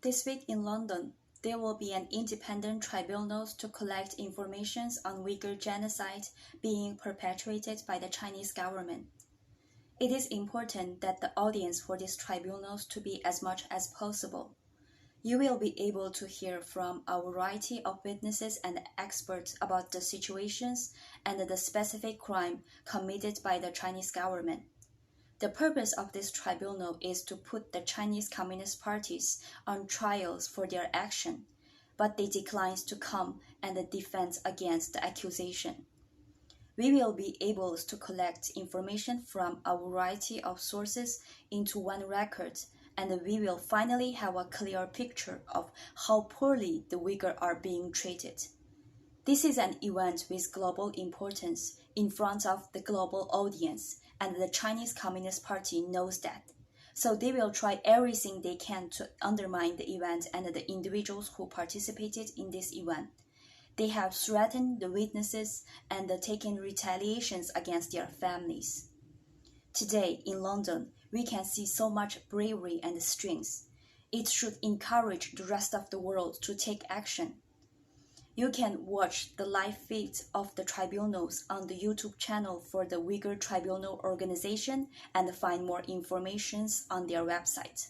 This week in London, there will be an independent tribunal to collect information on Uyghur genocide being perpetrated by the Chinese government. It is important that the audience for these tribunals to be as much as possible. You will be able to hear from a variety of witnesses and experts about the situations and the specific crime committed by the Chinese government. The purpose of this tribunal is to put the Chinese Communist parties on trials for their action, but they decline to come and defend against the accusation. We will be able to collect information from a variety of sources into one record, and we will finally have a clear picture of how poorly the Uyghurs are being treated. This is an event with global importance in front of the global audience, and the Chinese Communist Party knows that. So they will try everything they can to undermine the event and the individuals who participated in this event. They have threatened the witnesses and taken retaliations against their families. Today in London, we can see so much bravery and strength. It should encourage the rest of the world to take action. You can watch the live feeds of the tribunals on the YouTube channel for the Uyghur Tribunal organization and find more information on their website.